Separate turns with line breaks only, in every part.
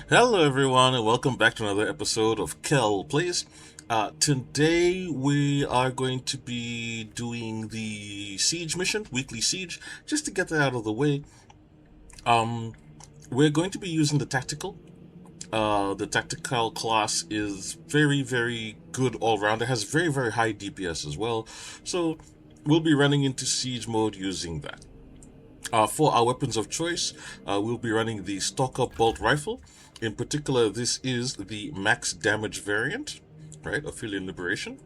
Hello, everyone, and welcome back to another episode of Playz. Today, we are going to be doing the Siege mission, weekly Siege, just to get that out of the way. Um, we're going to be using the tactical. The tactical class is very, very good all round. It has very, very high DPS as well. So, we'll be running into Siege mode using that. For our weapons of choice, we'll be running the Stalker bolt rifle. In particular, this is the max damage variant, right, of Philian Liberation.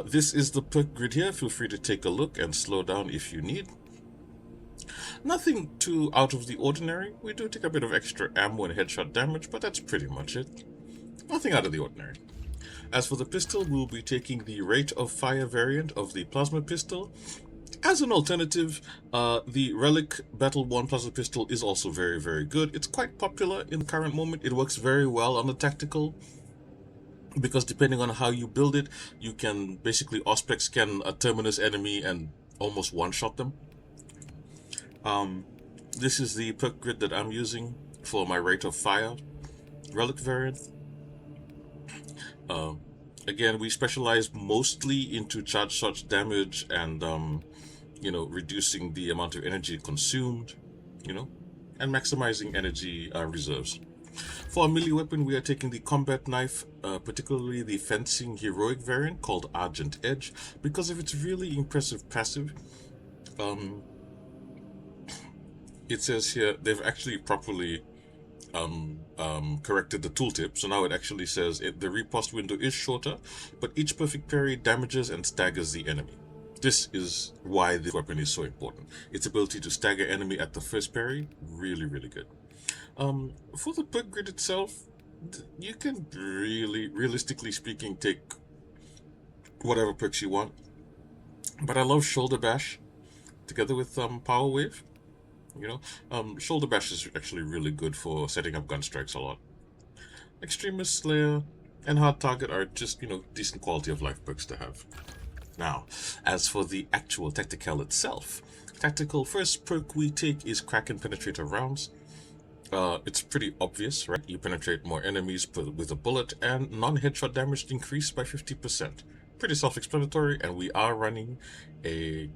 This is the perk grid here. Feel free to take a look and slow down if you need. Nothing too out of the ordinary. We do take a bit of extra ammo and headshot damage, but that's pretty much it. Nothing out of the ordinary. As for the pistol, we'll be taking the rate of fire variant of the plasma pistol. As an alternative, the Relic Battle 1 Plasma Pistol is also very, very good. It's quite popular in the current moment. It works very well on the tactical, because depending on how you build it, you can basically Auspex scan a Terminus enemy and almost one-shot them. This is the perk grid that I'm using for my rate of fire Relic variant. Again, we specialize mostly into charge shot damage and reducing the amount of energy consumed, and maximizing energy reserves. For our melee weapon, we are taking the combat knife, particularly the fencing heroic variant called Argent Edge, because of its really impressive passive. It says here they've actually properly corrected the tooltip, so now it actually says the riposte window is shorter, but each perfect parry damages and staggers the enemy. This is why this weapon is so important. Its ability to stagger enemy at the first parry, really, really good. For the perk grid itself, you can really, realistically speaking, take whatever perks you want. But I love Shoulder Bash together with Power Wave. Shoulder Bash is actually really good for setting up gun strikes a lot. Extremist Slayer and Hard Target are just, decent quality of life perks to have. Now, as for the actual tactical itself, tactical first perk we take is Kraken Penetrator rounds. It's pretty obvious, right? You penetrate more enemies with a bullet, and non-headshot damage increased by 50%. Pretty self-explanatory, and we are running a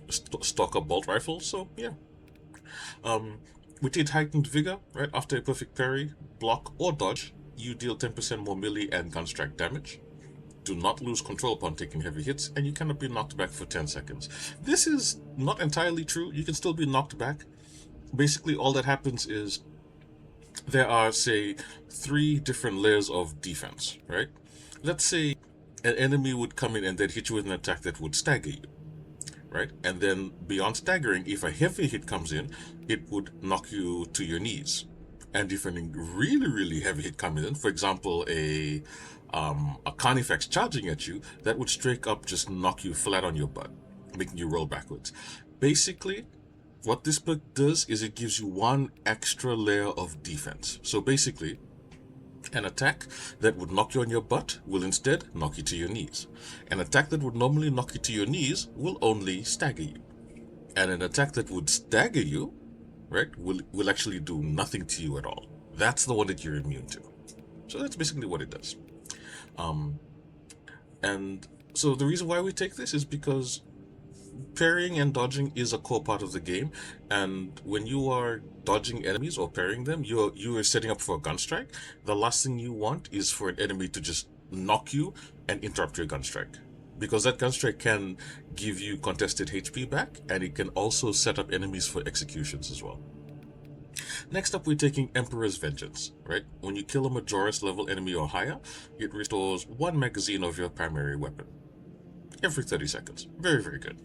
Stalker bolt rifle, so yeah. We did heightened vigor, right? After a perfect parry, block, or dodge, you deal 10% more melee and gun strike damage. Do not lose control upon taking heavy hits, and you cannot be knocked back for 10 seconds. This is not entirely true. You can still be knocked back. Basically, all that happens is there are, say, 3 different layers of defense, right? Let's say an enemy would come in and they'd hit you with an attack that would stagger you, right? And then beyond staggering, if a heavy hit comes in, it would knock you to your knees. And if a really, really heavy hit comes in, for example, a Carnifex charging at you, that would straight up just knock you flat on your butt, making you roll backwards. Basically, what this perk does is it gives you 1 extra layer of defense. So basically, an attack that would knock you on your butt will instead knock you to your knees. An attack that would normally knock you to your knees will only stagger you. And an attack that would stagger you, right, will actually do nothing to you at all. That's the one that you're immune to. So that's basically what it does. And so the reason why we take this is because parrying and dodging is a core part of the game, and when you are dodging enemies or parrying them, you are setting up for a gun strike. The last thing you want is for an enemy to just knock you and interrupt your gun strike, because that gun strike can give you contested HP back, and it can also set up enemies for executions as well. Next up, we're taking Emperor's Vengeance, right? When you kill a Majoris level enemy or higher, it restores 1 magazine of your primary weapon every 30 seconds. Very, very good.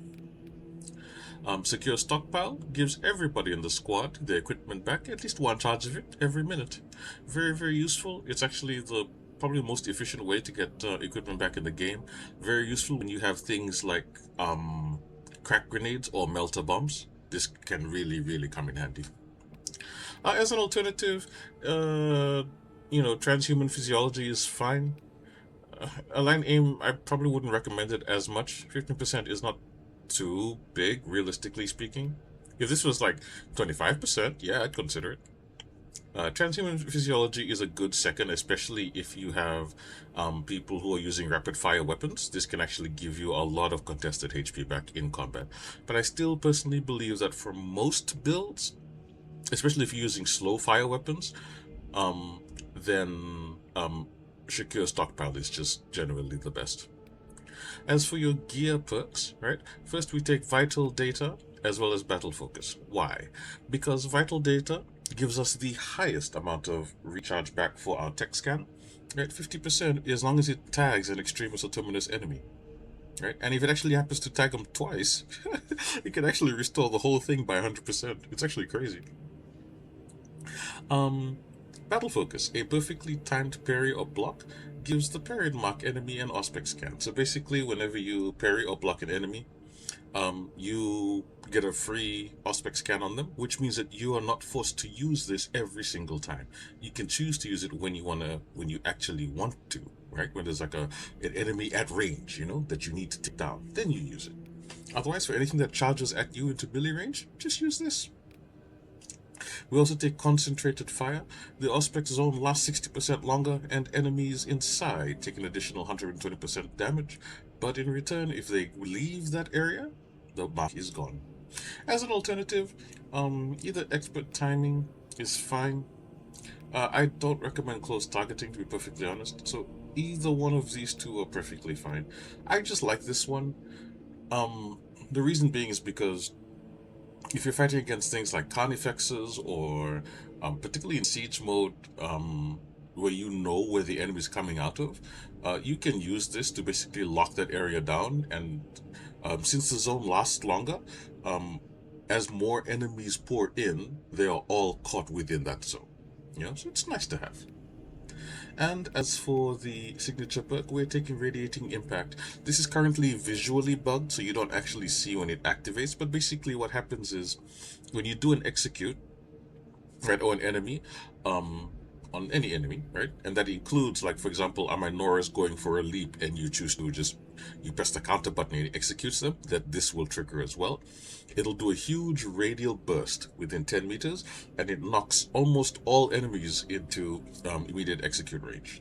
Secure Stockpile gives everybody in the squad their equipment back, at least 1 charge of it every minute. Very, very useful. It's actually the probably most efficient way to get equipment back in the game. Very useful when you have things like crack grenades or melter bombs. This can really, really come in handy. As an alternative, transhuman physiology is fine. Align aim, I probably wouldn't recommend it as much. 15% is not too big, realistically speaking. If this was like 25%, yeah, I'd consider it. Transhuman physiology is a good second, especially if you have people who are using rapid fire weapons. This can actually give you a lot of contested HP back in combat. But I still personally believe that for most builds, especially if you're using slow fire weapons, um, then Secure Stockpile is just generally the best. As for your gear perks, right? First we take Vital Data as well as Battle Focus. Why? Because Vital Data gives us the highest amount of recharge back for our tech scan, right? 50% as long as it tags an extremis or terminus enemy, right? And if it actually happens to tag them twice, it can actually restore the whole thing by 100%. It's actually crazy. Um, Battle Focus, a perfectly timed parry or block, gives the parried mark enemy an aspect scan. So basically, whenever you parry or block an enemy, you get a free aspect scan on them, which means that you are not forced to use this every single time. You can choose to use it when you actually want to, right? When there's like an enemy at range, that you need to take down, then you use it. Otherwise, for anything that charges at you into melee range, just use this. We also take Concentrated Fire. The Auspex zone lasts 60% longer, and enemies inside take an additional 120% damage. But in return, if they leave that area, the mark is gone. As an alternative, either Expert Timing is fine. I don't recommend close targeting, to be perfectly honest. So either one of these two are perfectly fine. I just like this one. The reason being is because if you're fighting against things like carnifexes or particularly in siege mode, where you know where the enemy is coming out of, you can use this to basically lock that area down. And since the zone lasts longer, um, as more enemies pour in, they are all caught within that zone. So it's nice to have. And as for the signature perk, we're taking Radiating Impact. This is currently visually bugged, so you don't actually see when it activates, but basically what happens is when you do an execute, right, or an enemy, on any enemy, right, and that includes, like, for example, Aminora's going for a leap and you choose to you press the counter button and it executes them, that this will trigger as well. It'll do a huge radial burst within 10 meters, and it knocks almost all enemies into immediate execute range.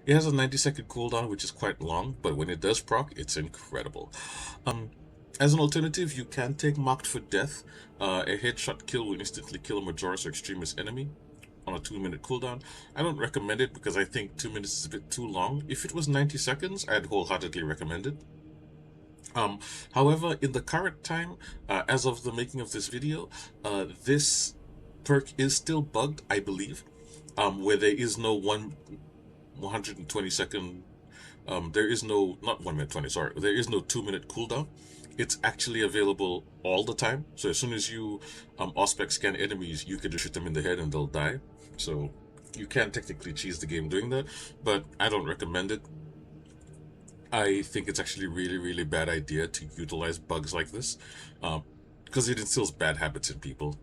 It has a 90-second cooldown, which is quite long, but when it does proc, it's incredible. As an alternative, you can take Marked for Death. A headshot kill will instantly kill a Majoris or Extremis enemy on a 2-minute cooldown. I don't recommend it because I think 2 minutes is a bit too long. If it was 90 seconds, I'd wholeheartedly recommend it. Um, However, in the current time, as of the making of this video, this perk is still bugged, I believe, where there is no 120-second. There is no, not 1 minute 20, sorry, there is no 2-minute cooldown. It's actually available all the time. So as soon as you Auspex scan enemies, you can just shoot them in the head and they'll die. So you can technically cheese the game doing that, but I don't recommend it. I think it's actually really, really bad idea to utilize bugs like this, because it instills bad habits in people.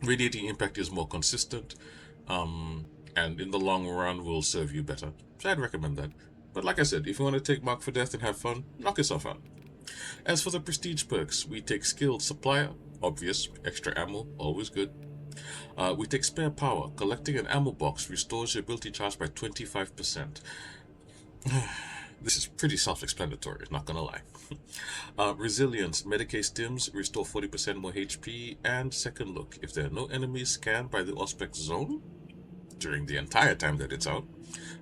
Radiating Impact is more consistent, and in the long run will serve you better. So I'd recommend that. But like I said, if you want to take Mark for Death and have fun, knock yourself out. As for the prestige perks, we take Skilled Supplier, obvious, extra ammo, always good. We take Spare Power, collecting an ammo box restores your ability charge by 25%. This is pretty self-explanatory, not gonna lie. Resilience, Medicae stims restore 40% more HP, and Second Look. If there are no enemies scanned by the Auspex zone during the entire time that it's out,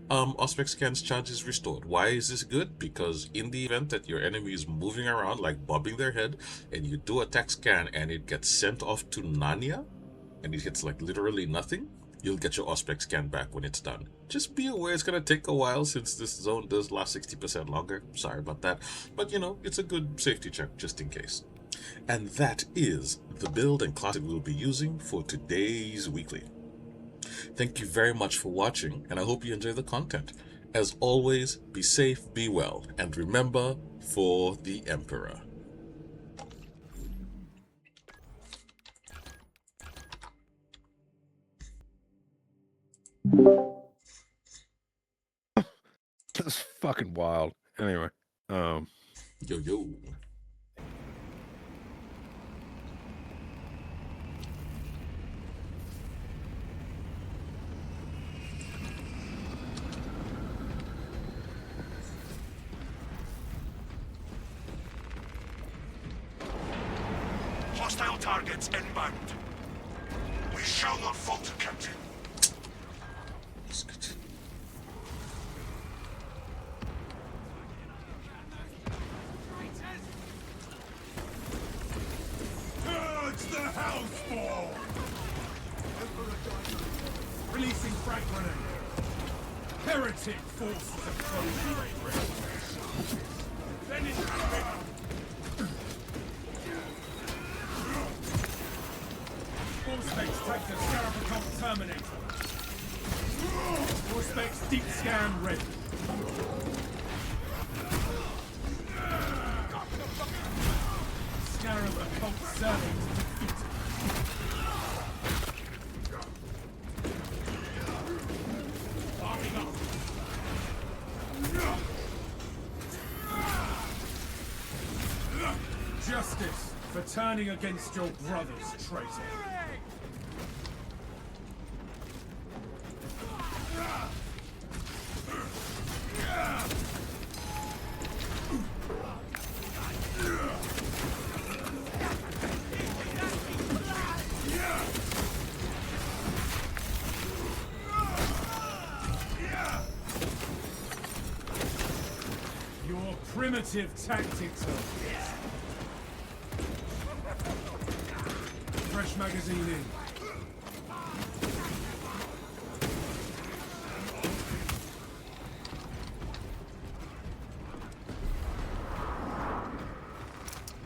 Auspex scan's charge is restored. Why is this good? Because in the event that your enemy is moving around, like bobbing their head, and you do attack scan and it gets sent off to Narnia, and it hits like literally nothing, you'll get your Auspex scan back when it's done. Just be aware it's gonna take a while since this zone does last 60% longer. Sorry about that. But it's a good safety check just in case. And that is the build and class that we'll be using for today's weekly. Thank you very much for watching, and I hope you enjoy the content. As always, be safe, be well, and remember, for the Emperor.
That's fucking wild. Anyway,
Yo, yo.
targets inbound. We shall not falter, Captain.
That's good.
Purge the hellspawn! Releasing frag grenade. Heretic forces approaching. Finish him! Force-Specs take the Scarab Terminator. Force-Specs deep scan ready. Scarab Occult Cervix defeated. Arming up. Justice for turning against your brothers, traitor. Your primitive tactics are fresh magazine in.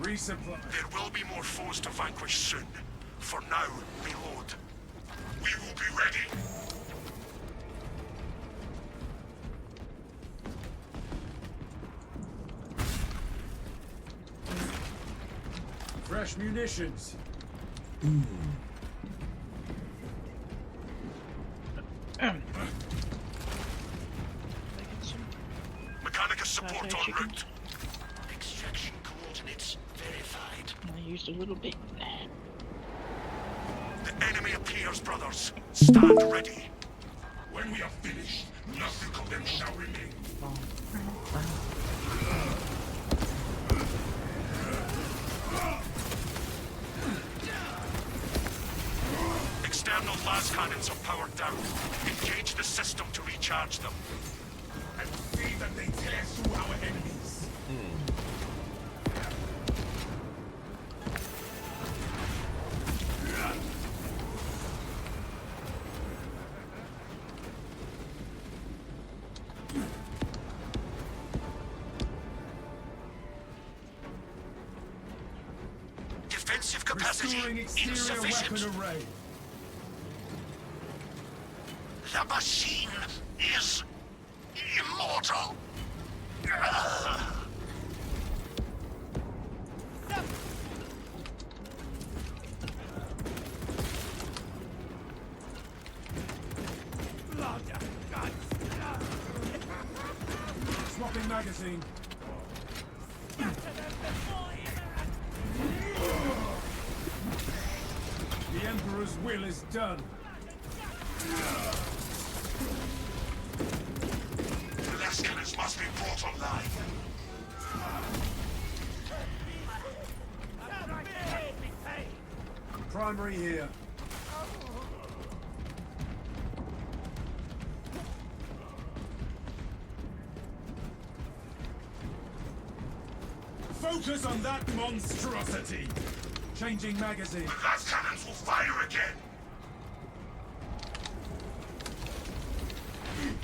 Resupply. There will be more foes to vanquish soon. For now, reload. We will be ready. Fresh munitions. Mechanicus support en route. Extraction coordinates verified.
I used a little bit.
The enemy appears, brothers. Stand ready. When we are finished, nothing of them shall remain. External las cannons are powered down. Engage the system to recharge them. And see that they tear through our enemies. Defensive capacity insufficient. Weapon array. The machine is immortal. Swapping magazine. The Emperor's will is done. The last cannons must be brought online. Primary here. Focus on that monstrosity! Changing magazine. The last cannons will fire again!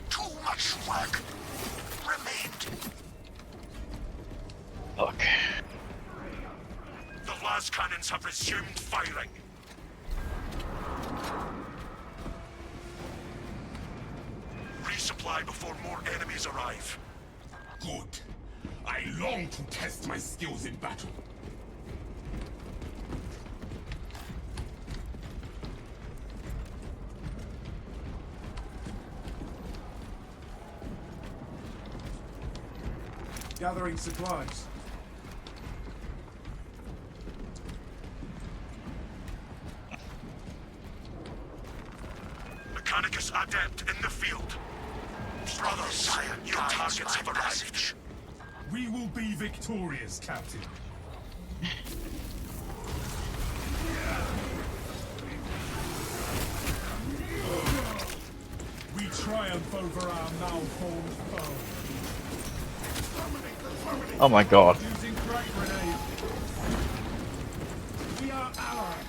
Too much work remained.
Fuck.
The las cannons have resumed firing. Resupply before more enemies arrive. Good. I long to test my skills in battle. Gathering supplies. Mechanicus adept in the field. Brothers, your targets have arrived. We will be victorious, Captain. triumph over our malformed foe.
Oh my god.
Using frag grenade. We are allies.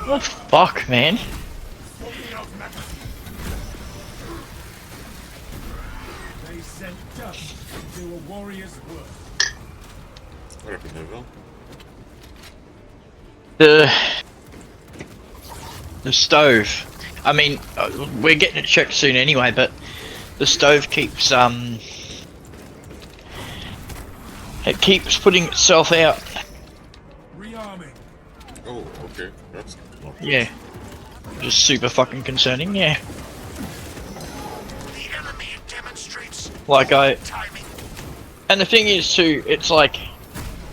What the fuck, man?
Swapping out magazine. They sent dust to do a warrior's work.
What happened there, Will?
The stove. I mean, we're getting it checked soon anyway, but the stove keeps it keeps putting itself out.
Rearming.
Oh, okay. That's not good.
Yeah. Just super fucking concerning, yeah.
The enemy demonstrates
Like
timing.
and the thing is too, it's like,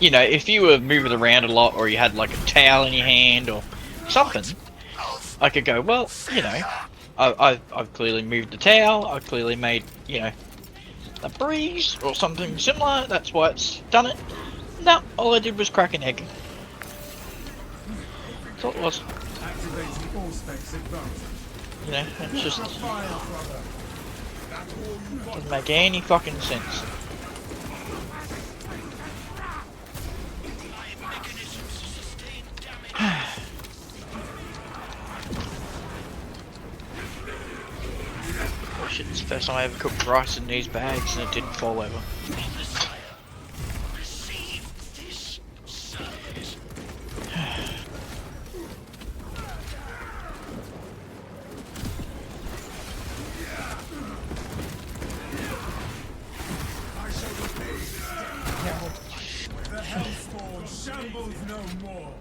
you know, if you were moving around a lot or you had like a towel in your hand or something, I could go, well, you know, I've clearly moved the towel, I've clearly made, you know, a breeze or something similar, that's why it's done it. No, all I did was crack an egg. That's all it was.
Activating all specs advantage.
You know, it's just
Fire, brother. That's all you got.
doesn't make any fucking sense. Oh shit, it's the first time I ever cooked rice in these bags and it didn't fall over.
The Hellspawn shambles no more.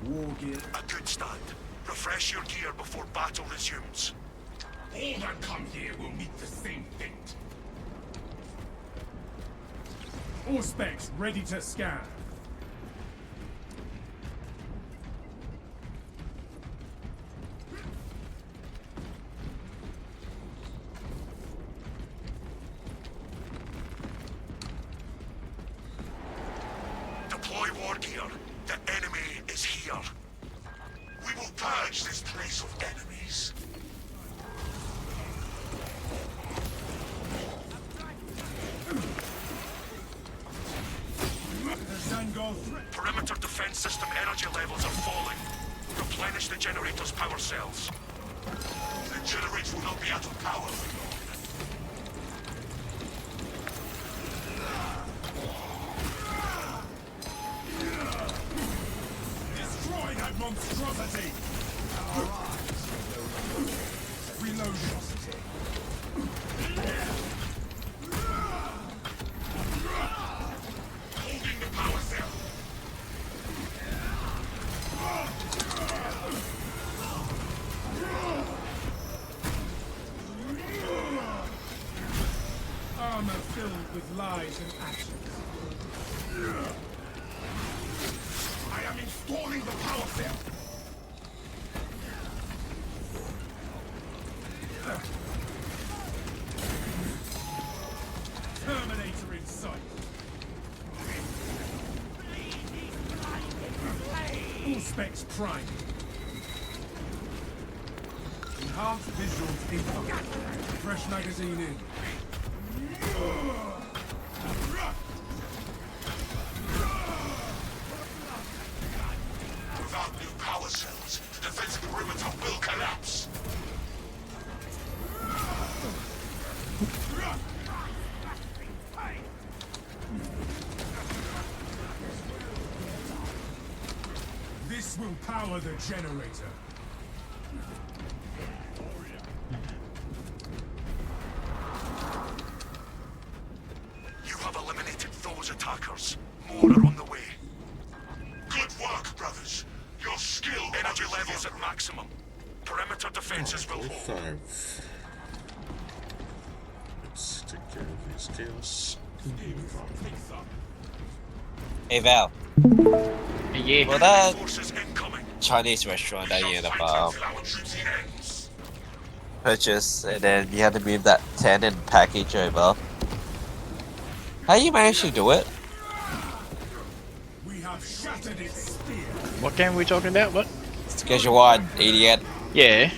War gear. A good start. Refresh your gear before battle resumes. All that come here will meet the same fate. All specs ready to scan. Deploy war gear. The enemy is here. We will purge this place of enemies. Perimeter defense system energy levels are falling. Replenish the generator's power cells. The generator will not be out of power. Destroy that monstrosity! Reloading. Holding the power cell. Armor filled with lies and actions. I am installing the power cell. Terminator in sight. All specs prime. Enhanced visuals incoming. Fresh magazine in. Without new power cells, the defensive perimeter will collapse. This will power the generator. You have eliminated those attackers. More are on the way. Good work, brothers. Your skill energy levels at maximum. Perimeter defenses will hold.
5. Let's take care of these chaos.
Hey Val,
Yeah.
well that
Forces incoming.
Chinese restaurant that you had
Fight
about
until our duty ends.
purchase and then you had to move that tenant package over. How you managed to do it?
We have shattered its spear.
What game are we talking about? What?
Schedule 1, idiot.
Yeah.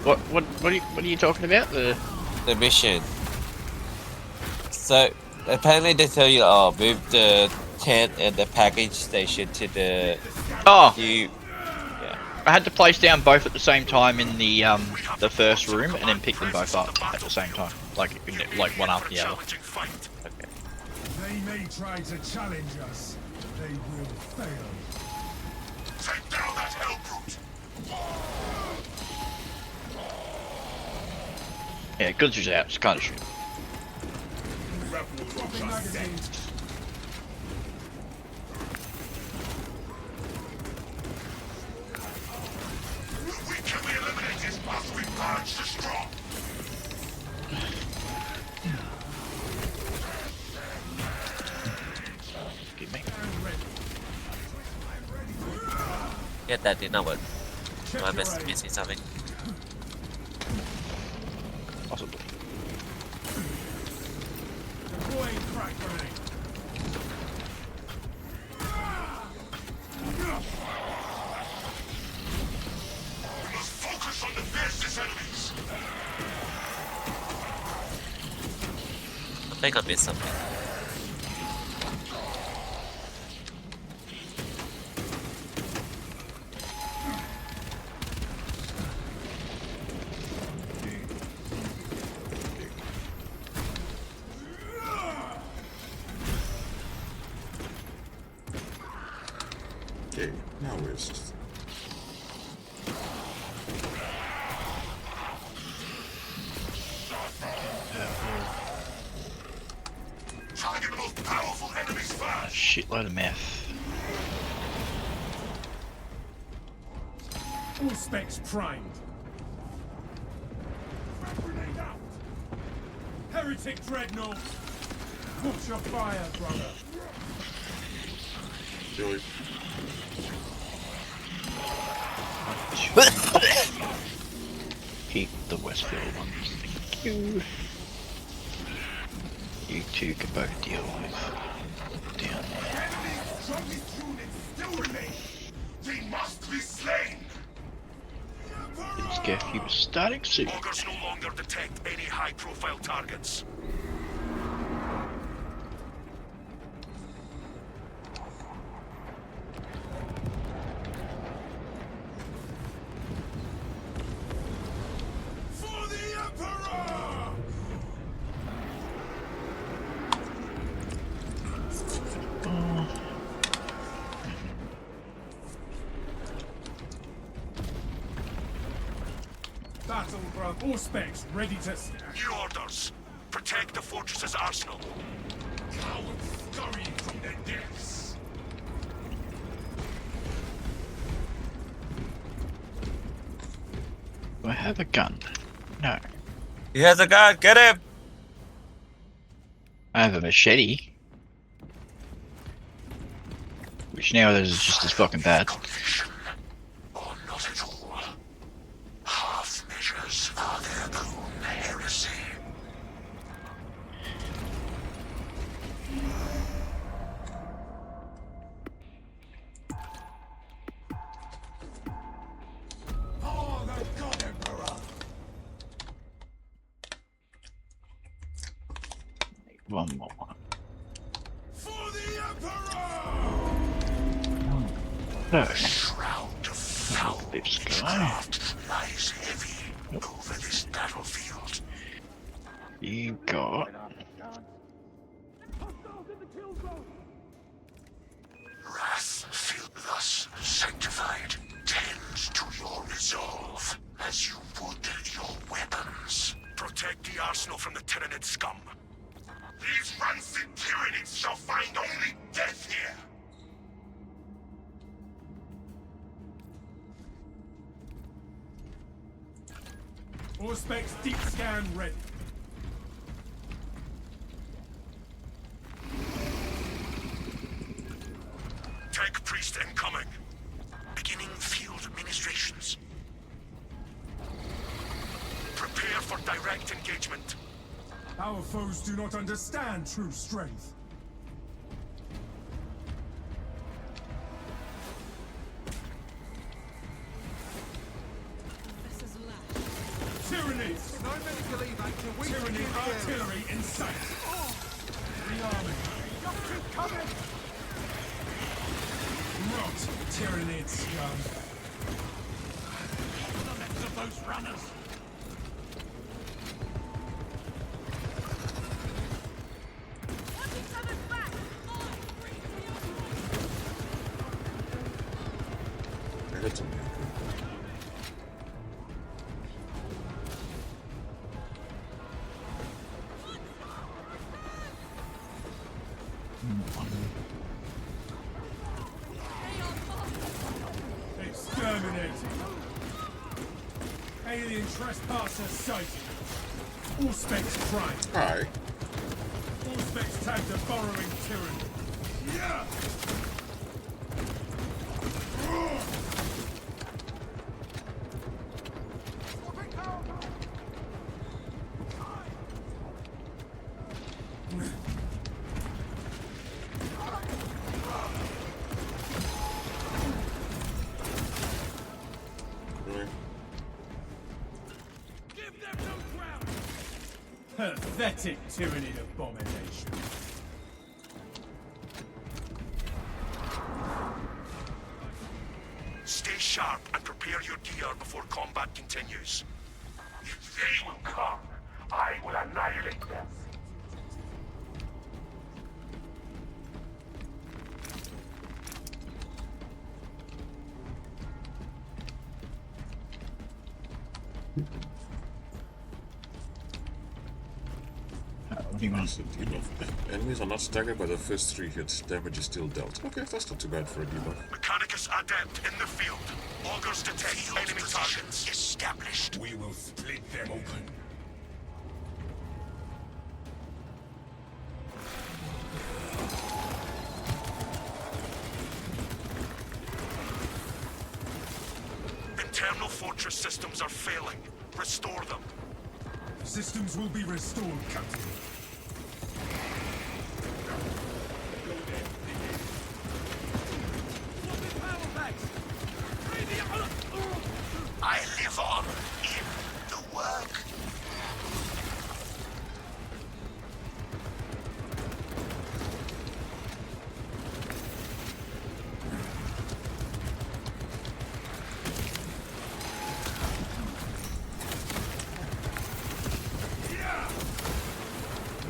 What are you talking about?
The mission. So, apparently they tell you, oh, move the tent and the package station to the...
Oh,
You...
I had to place down both at the same time in the first room, and then pick them both up at the same time, like one after the other.
They may try to challenge us. They will fail. Take down that hell brute!
Yeah, goods is out. Just kind of shoot.
Dropping magazines. Can we eliminate this after we purge the strong?
Excuse me.
Yeah, that did not work. Am I missing something?
Possibly.
Deploying crack grenade. We must focus on the fiercest enemies.
I think I missed something.
Okay, now where's this?
Target the most powerful enemies first.
Shitload of meth.
All specs primed. Crack grenade out. Heretic dreadnought. Watch your fire, brother.
Joey.
Keep the Westfield ones. Thank you. You two can both deal with down there.
Enemy's strongest units still remain. They must be slain.
Let's get you starting soon.
Augers no longer detect any high-profile targets. For the Emperor! Battle, bro. All specs ready to... New orders. Protect the fortress's arsenal. Cowards scurrying from their depths.
Do I have a gun? No.
He has a gun, get him!
I have a machete. Which nowadays is just as fucking bad.
Conviction, or not at all. Half measures are their own heresy. Oh, the God Emperor!
One more.
For the Emperor!
No.
Shroud of foul
This guy.
craft lies heavy over this battlefield.
You got.
Wrath filled thus sanctified tends to your resolve, as you would your weapons. Protect the arsenal from the Tyranid scum. These rancid Tyranids shall find only death here. All specs deep scan ready. Tech priest incoming. Beginning field administrations. Prepare for direct engagement. Our foes do not understand true strength. artillery in sight. Rearming. Just keep coming. Rot, Tyrannid scum. The legs of those runners.
That's okay.
Exterminating. Alien trespasser sighted. All specs crime.
Hi.
All specs tagged a burrowing tyranny. Yeah! Pathetic Tyrannid abomination. Stay sharp and prepare your gear before combat continues. If they will come, I will annihilate them.
Massive debuff. Enemies are not staggered by the first 3 hits. Damage is still dealt. Okay, that's not too bad for a debuff.
Mechanicus Adept in the field. Augurs detect enemy targets. Established. We will split them open. Internal fortress systems are failing. Restore them. Systems will be restored, Captain. I live on in the work.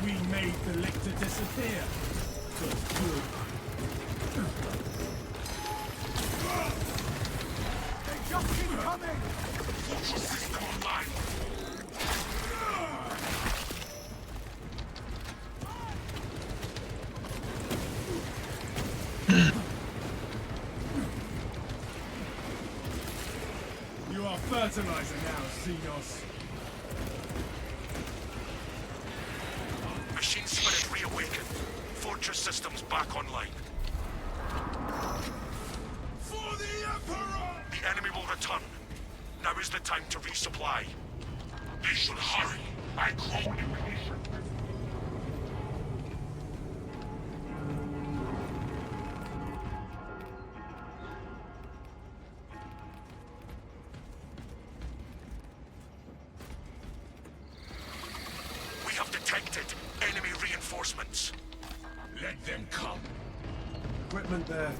We made the lictor disappear. For good. They just keep coming! Fortress system online! You are fertilizer now, Xenos. Machine spirit reawakened. Fortress systems back online. For the Emperor! The enemy will return. Now is the time to resupply. They should hurry. I call impatient. We have detected enemy reinforcements. Let them come. Equipment there.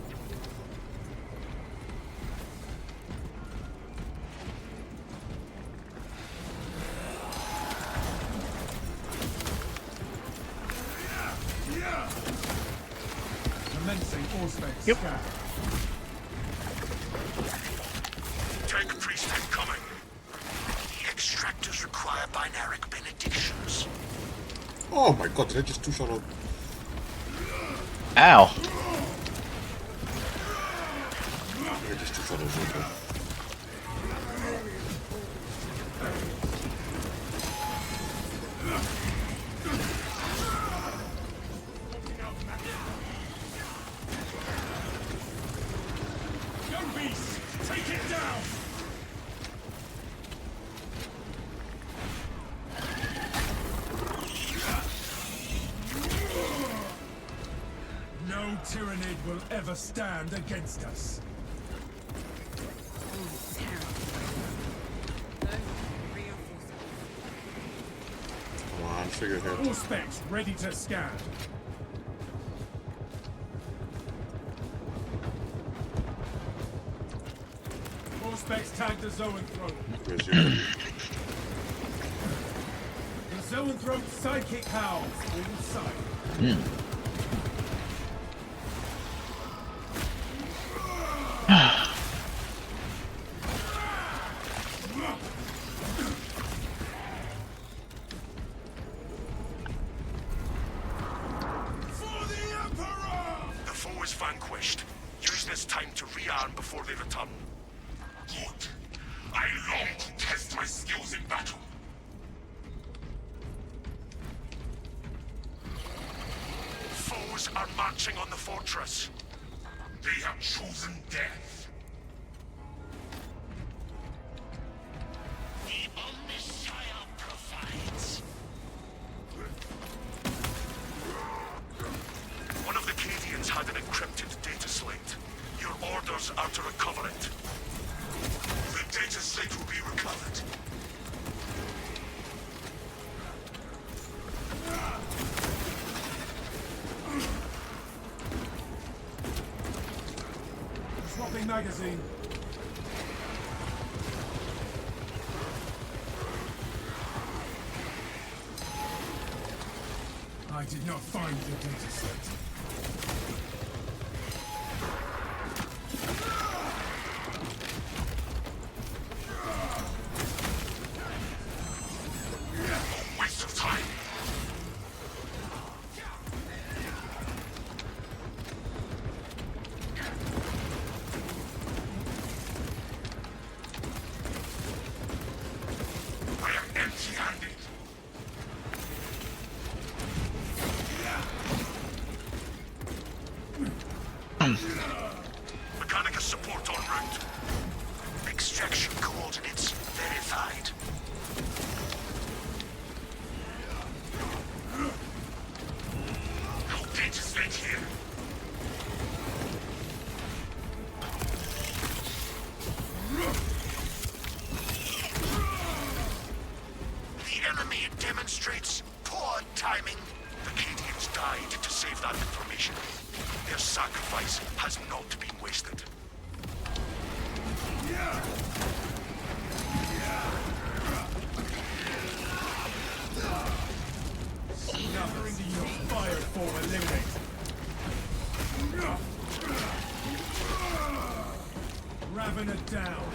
Commencing Auspex scan. Tank priest incoming. The extractors require binaric benedictions.
Oh my god, did I just two-shot out?
Ow.
I just two-shot out Zuko.
Young beast, take it down! No Tyrannid will ever stand against us.
Come on. figurehead.
All specs ready to scan. All specs tagged the Zoanthrope.
Where's your...
The Zoanthrope sidekick howls. All sight. For the Emperor!
The foe is vanquished. Use this time to rearm before they return. Good. I long to test my skills in battle. Foes are marching on the fortress. They have chosen death. The Omnissiah provides. One of the Cadians had an encrypted data slate. Your orders are to recover it. The data slate will be recovered.
Swapping magazine. I did not find the data set.
Waste of time. I am empty-handed. Mechanicus support en route. Extraction coordinates verified. No data slate here. The enemy demonstrates poor timing. The Cadians died to save that information. Their sacrifice has not been wasted.
Nothing to your fire for eliminate. Ravener down.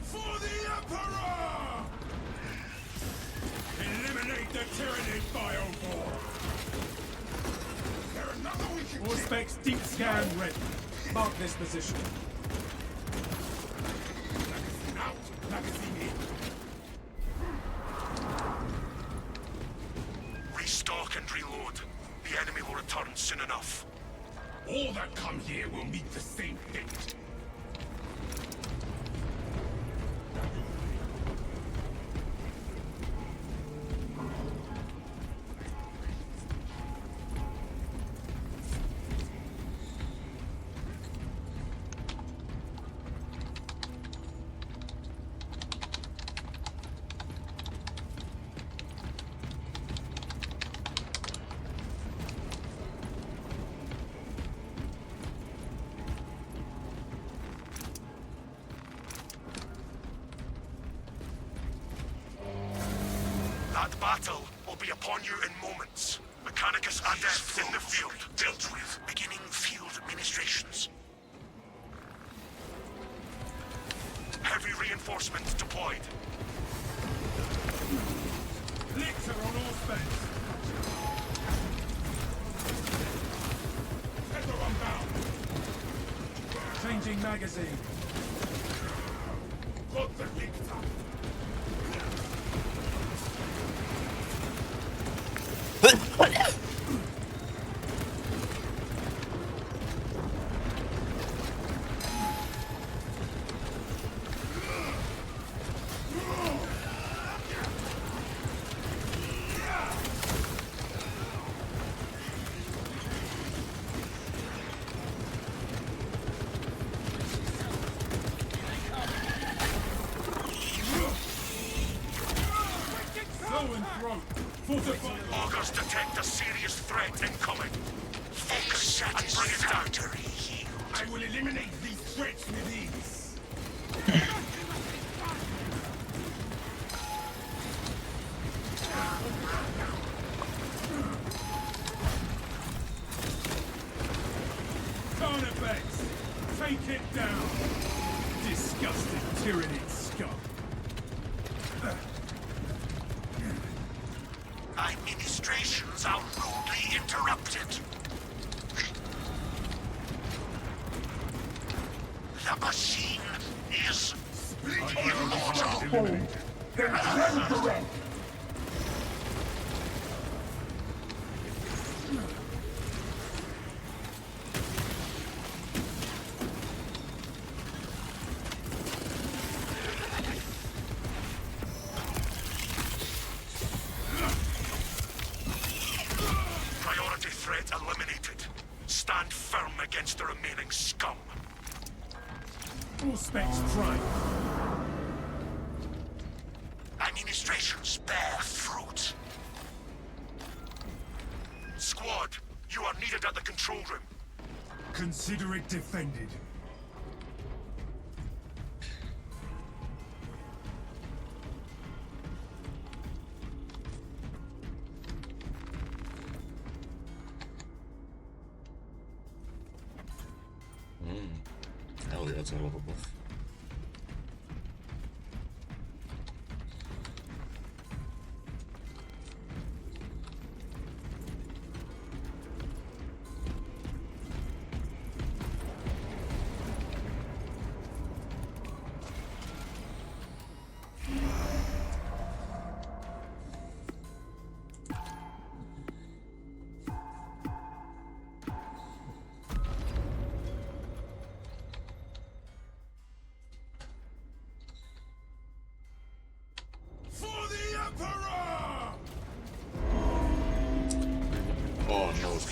For the Emperor! Eliminate the Tyranid Biovore! All specs deep scan ready. Mark this position. Out! Magazine in.
Restock and reload. The enemy will return soon enough.
All that come here will meet the same fate.
That battle will be upon you in moments. Mechanicus adept in the field. Dealt with. Beginning field administrations. Heavy reinforcements deployed.
Lictor on all specs. Tether unbound. Changing magazine. Got the Lictor. Skull and throat. Fortify.
Augurs detect a serious threat incoming. Focus and bring it down.
I will eliminate these threats with ease. Carnifex, take it down. Disgusting tyrannid scum.
Administrations are rudely interrupted. The machine is immortal. Priority threat eliminated. Stand firm against the remaining scum.
All specs tried.
Administrations bear fruit. Squad, you are needed at the control room.
Consider it defended.
Hell yeah, that's a hell of a buff.
For the Emperor!
Oh no, it's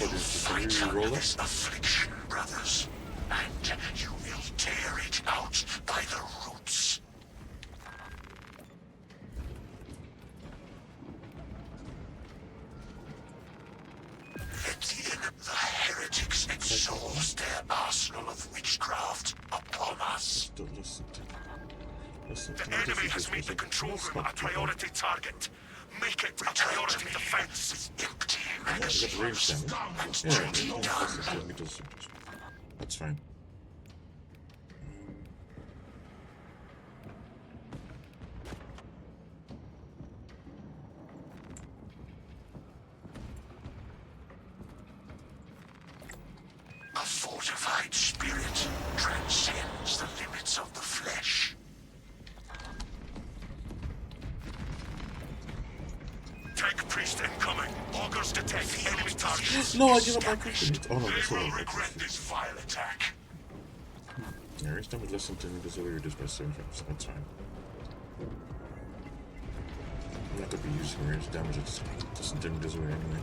fucking just a reroller.
This affliction, brothers, and you will tear it out by the roots. Let the heretics exhaust their arsenal of witchcraft upon us.
Don't listen to. Listen
The
to me.
enemy has made the control room a priority target. Make it a priority defense. Empty
Yeah, I got range damage. Yeah, let me just. That's fine.
A fortified spirit transcends the limits of the flesh. Tank priest incoming. Augurs detect enemy targets.
No, I give up my kryptonite. Oh no,
They
that's
will
all.
regret this vile attack.
Yeah, range damage less than 10 meters away reduced by 75%. That's fine. I'm not gonna be using range damage at just 10 meters away anyway.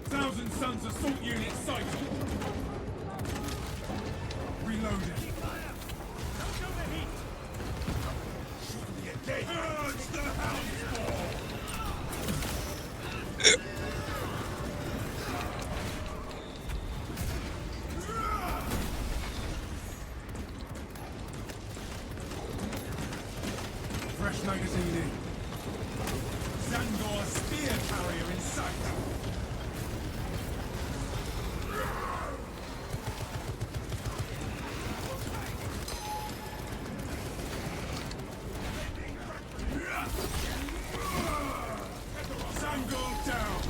Thousand Sons assault unit sighted. Reloading. Purge the house. Fresh magazine in. Zangor spear carrier in sight. Zangor down.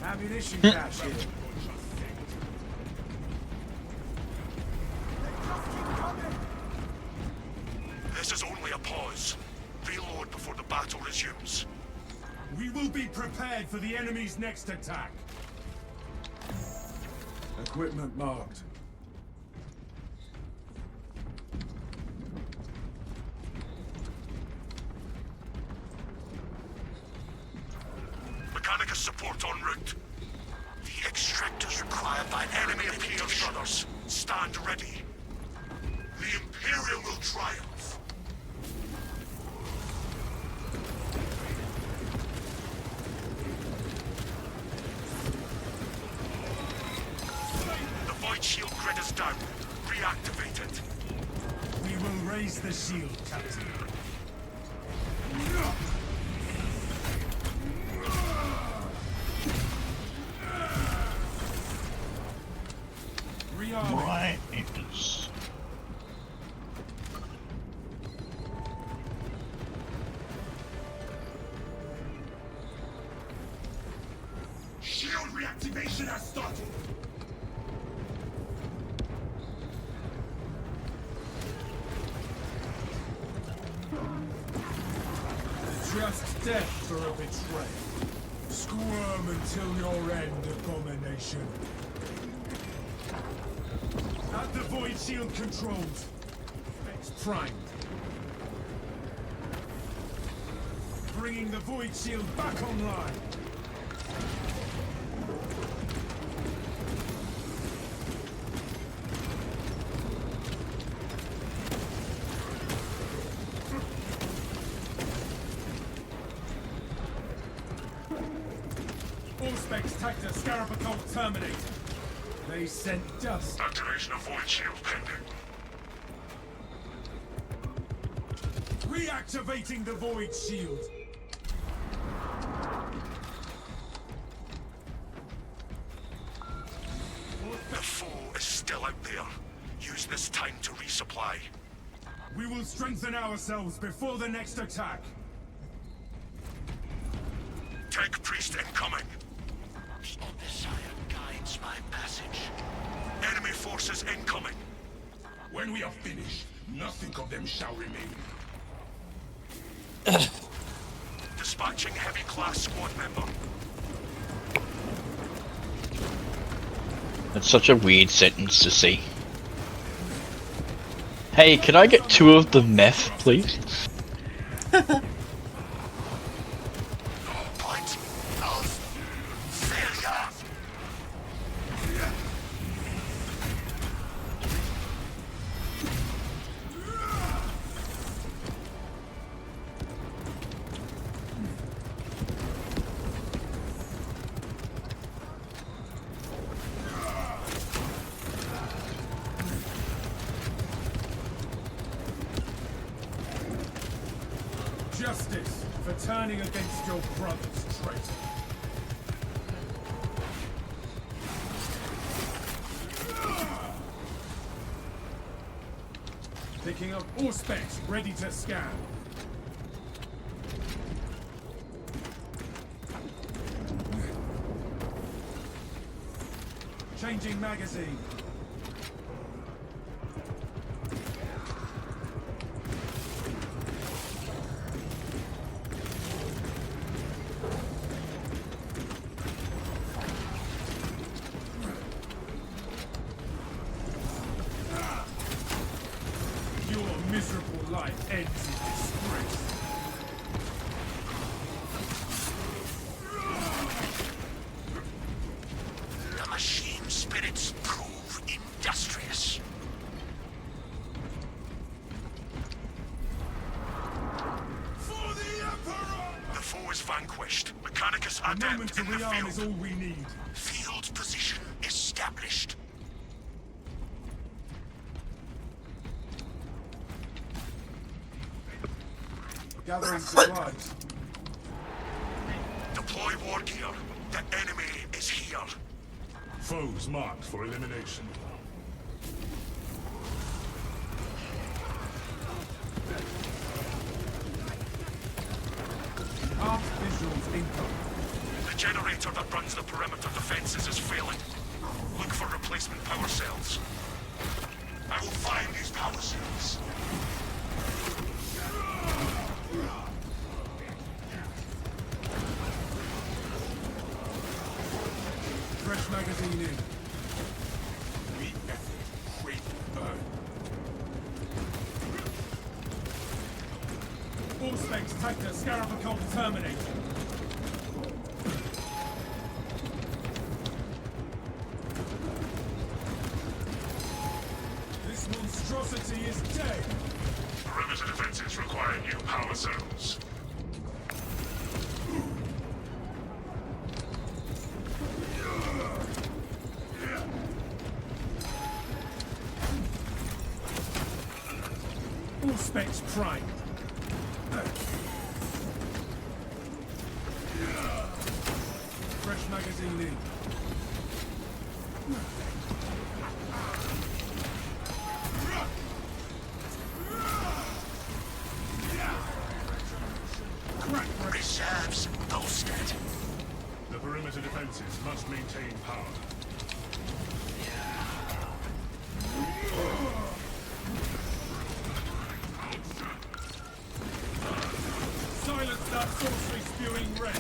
Ammunition cache here.
This is only a pause. Reload before the battle resumes.
We will be prepared for the enemy's next attack. Equipment marked.
Mechanicus support en route. The extractors required by enemy appears, brothers. Stand ready. The Imperium will triumph. The Void Shield grid is down. Reactivate it.
We will raise the shield, Captain. Rearming.
Right. It's...
Shield reactivation has started.
Just death for a betrayal. Squirm until your end, abomination. At the Void Shield controls. It's primed. Bringing the Void Shield back online. Auspex Tactor Scarabacult terminated. They sent dust.
Activation of Void Shield pending.
Reactivating the Void Shield.
The foe is still out there. Use this time to resupply.
We will strengthen ourselves before the next attack.
Tech Priest incoming. The Emissire guides my passage. Enemy forces incoming. When we are finished, nothing of them shall remain. Dispatching heavy class squad member.
That's such a weird sentence to see. Hey, can I get 2 of the meth, please?
Point of failure.
Justice for turning against your brother's traitor. Picking up Auspex, ready to scan. Changing magazine. Your miserable life ends in disgrace.
The machine spirits prove industrious.
For the Emperor!
The foe is vanquished. Mechanicus
A moment
adept
to
in the
rearm is all
field.
we need.
Field position established.
Gathering supplies.
Deploy war gear. The enemy is here.
Foes marked for elimination. Armed visuals incoming.
The generator that runs the perimeter defenses is failing. Look for replacement power cells. I will find these power cells.
magazine in. All specs Tactor, Scarab Occult terminated. This monstrosity is dead.
Perimeter defenses require new power cells.
All specs primed. Fresh magazine in. Crack
Reserves boosted. The perimeter defenses must maintain power.
silence that sorcery spewing wretch.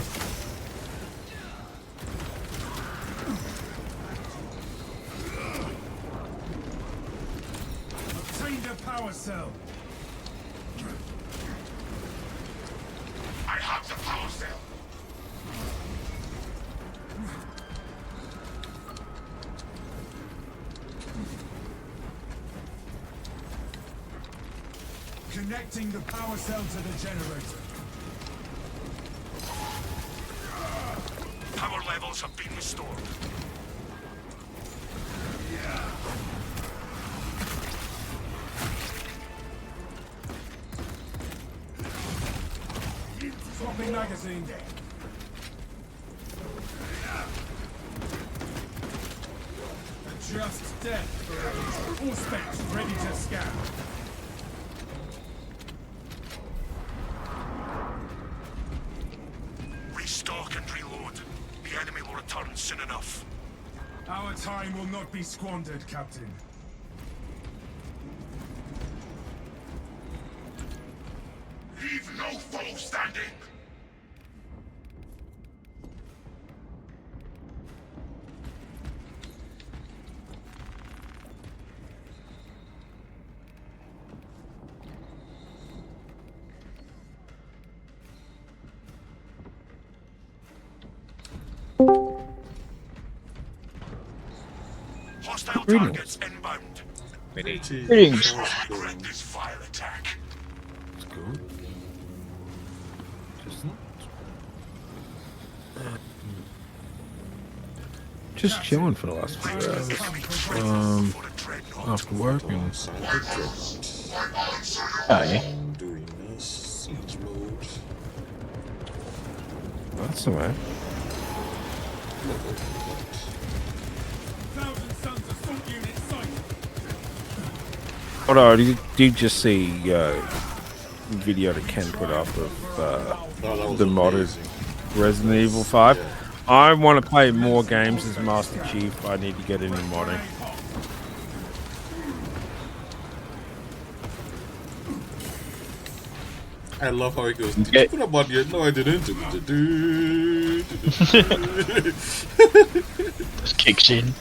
Obtained a power cell.
I have the power cell.
Connecting the power cell to the generator.
Power levels have been restored.
Swapping magazine. Just death for all specs ready to scan.
Restock and reload. The enemy will return soon enough.
Our time will not be squandered, Captain.
Leave no foe standing. Hostile targets inbound.
Greetings.
Regret this vile attack.
That's good. Just chilling for the last few hours. After work and
Oh yeah.
Doing this siege mode.
that's alright.
Thousand Sons assault unit sighted.
Although, did you just see video that Ken put up of
Oh, that was
the modded
amazing.
Resident Evil 5? I want to play more games as Master Chief. I need to get into modding.
I love how it goes. Did
Yeah.
you put a mod yet? No, I didn't.
Just kicks in.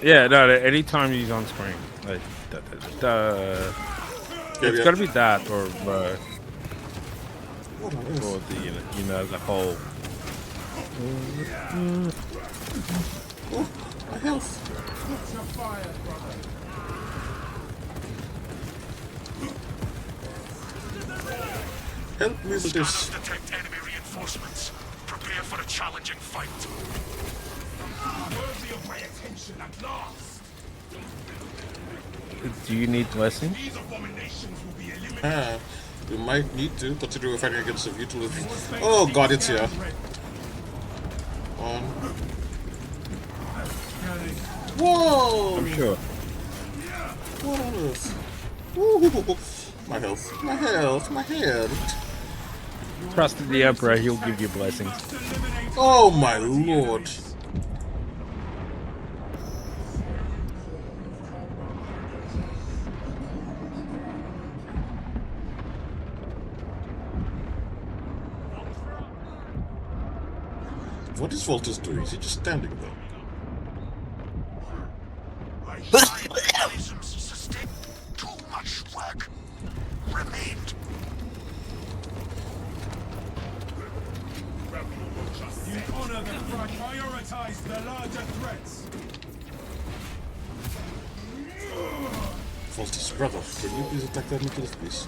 Yeah, no, anytime he's on screen. Like, it's got to be that or the the whole.
My health.
Your fire, brother.
Help me with this.
Scanners detect enemy reinforcements. Prepare for a challenging fight.
Worthy of my attention at last.
Do you need blessings?
These abominations will be eliminated.
Ah, we might need to, considering we're fighting against a mutual. Oh god, it's here. On. Whoa!
I'm sure.
What on earth? Woo! My health. My health. My head.
Trust in the Emperor, he'll give you blessings.
Oh my lord. What is Voltus doing? Is he just standing there?
Honor the front. Prioritize the larger threats.
Faulty's brother, can you please attack that Nicholas, please?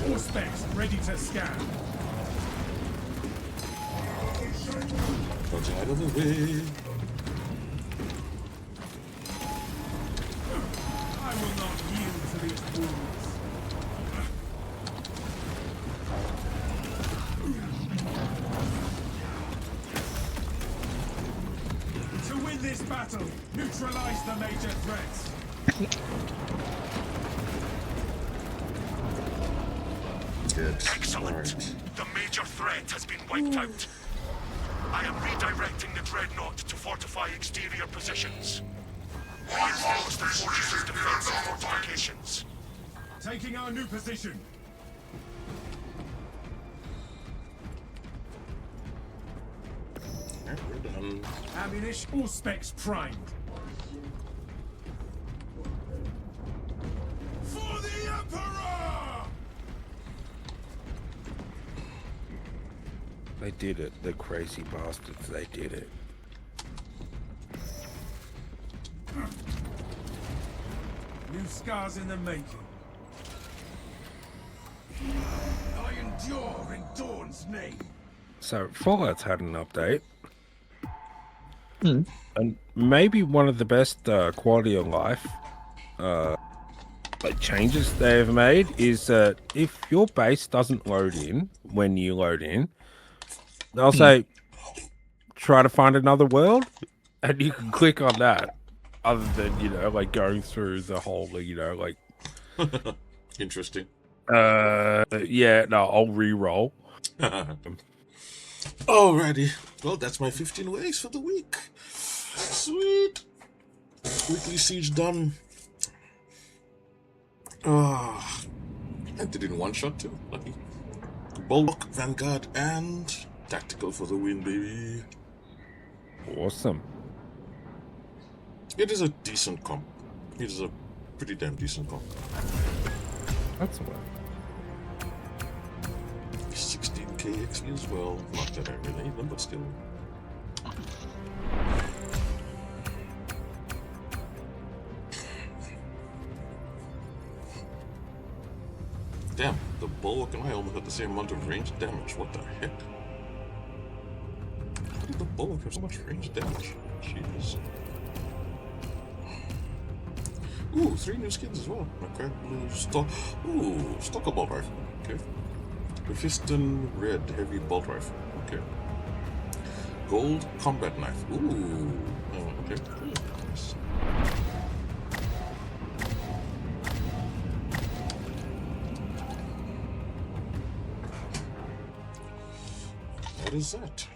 All specs ready to scan.
Dodging out of the way.
I will not yield to these fools. To win this battle, neutralize the major threats.
Good.
Excellent.
Alright.
The major threat has been wiped out. I am redirecting the dreadnought to fortify exterior positions. Reinforce the fortress's defensive fortifications.
Taking our new position.
Alright, we're done.
Ammunition. All specs primed. For the Emperor!
They did it. The crazy bastards. They did it.
New scars in the making. I endure in Dawn's name.
So Fallout's had an update. And maybe one of the best quality of life like changes they've made is that if your base doesn't load in when you load in, they'll say try to find another world, and you can click on that. Other than, you know, like going through the whole, you know, like
Interesting.
yeah, no, I'll re-roll.
Alrighty. Well, that's my 15 ways for the week. Sweet. Weekly siege done. Ah, I did it in one shot too. Lucky. Bulwark, Vanguard, and Tactical for the win, baby.
Awesome.
It is a decent comp. It is a pretty damn decent comp.
That's one.
16k XP as well. Not that I really need them, but still. Damn, the Bulwark and I almost had the same amount of range damage. What the heck? How did the Bulwark have so much range damage? Jeez. Ooh, 3 new skins as well. My crack blue stock. Ooh, Stalker bolt rifle. Okay. Mephiston red heavy bolt rifle. Okay. Gold combat knife. Ooh. Oh, okay. Nice. What is that?